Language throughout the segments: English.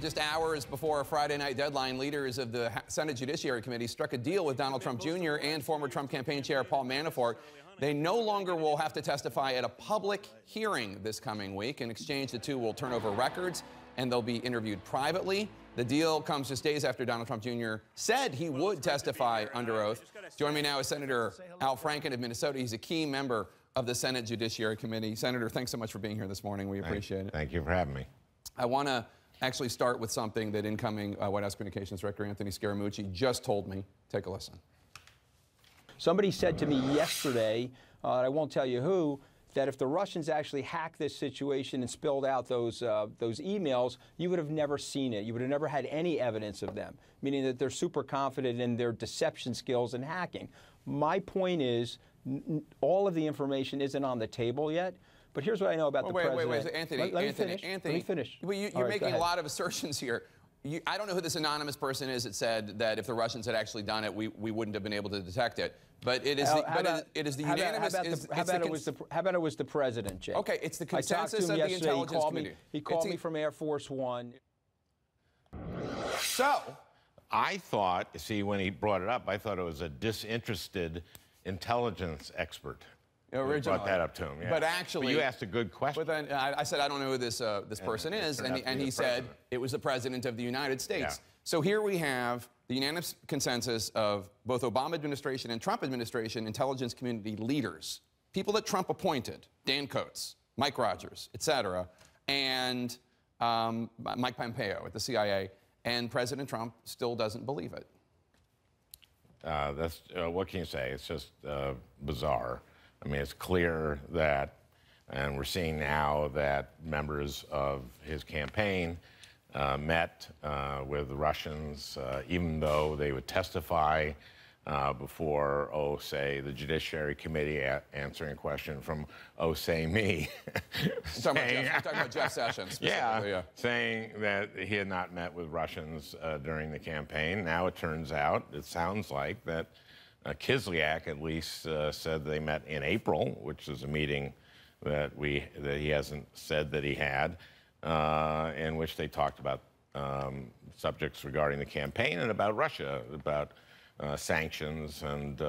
Just hours before a Friday night deadline, leaders of the Senate Judiciary Committee struck a deal with Donald Trump Jr. and former Trump campaign chair Paul Manafort. They no longer will have to testify at a public hearing this coming week. In exchange, the two will turn over records and they'll be interviewed privately. The deal comes just days after Donald Trump Jr. said he would testify under oath. Joining me now is Senator Al Franken of Minnesota. He's a key member of the Senate Judiciary Committee. Senator, thanks so much for being here this morning. We appreciate it. Thank you for having me. I want to actually start with something that incoming White House Communications Director Anthony Scaramucci just told me. Take a listen. Somebody said to me yesterday, I won't tell you who, that if the Russians actually hacked this situation and spilled out those emails, you would have never seen it. You would have never had any evidence of them, meaning that they're super confident in their deception skills and hacking. My point is, all of the information isn't on the table yet. But here's what I know about the president. Wait, Anthony. Let me finish. Well, you're making a lot of assertions here. I don't know who this anonymous person is that said that if the Russians had actually done it, we wouldn't have been able to detect it. But it is the unanimous. How about it was the president, Jake? Okay, it's the consensus of the intelligence community. He called me from Air Force One. So, I thought, see, when he brought it up, I thought it was a disinterested intelligence expert. Originally. Brought that up to him, yeah. But actually, you asked a good question. But then I said, I don't know who this person is, and he said it was the President of the United States. Yeah. So here we have the unanimous consensus of both Obama administration and Trump administration intelligence community leaders, people that Trump appointed, Dan Coats, Mike Rogers, et cetera, and Mike Pompeo at the CIA, and President Trump still doesn't believe it. What can you say? It's just bizarre. I mean, it's clear that, and we're seeing now that members of his campaign met with the Russians, even though they would testify before, say, the Judiciary Committee answering a question from, say, me. You're talking about Jeff Sessions. Yeah, saying that he had not met with Russians during the campaign. Now it turns out, it sounds like, that Kislyak at least said they met in April, which is a meeting that he hasn't said that he had, in which they talked about subjects regarding the campaign and about Russia, about sanctions and.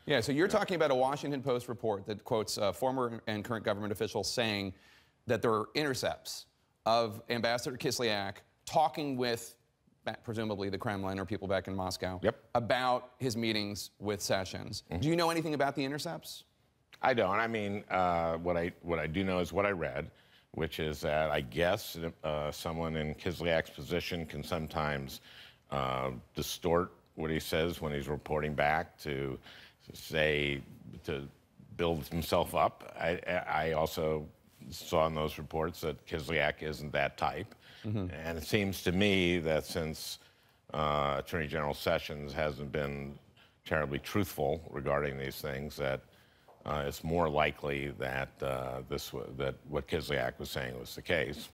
Yeah, so you're talking about a Washington Post report that quotes former and current government officials saying that there are intercepts of Ambassador Kislyak talking with presumably the Kremlin or people back in Moscow, about his meetings with Sessions. Do you know anything about the intercepts? I don't. I mean, what I do know is what I read, which is that I guess someone in Kislyak's position can sometimes distort what he says when he's reporting back to build himself up. I also saw in those reports that Kislyak isn't that type. And it seems to me that since Attorney General Sessions hasn't been terribly truthful regarding these things, that it's more likely that what Kislyak was saying was the case.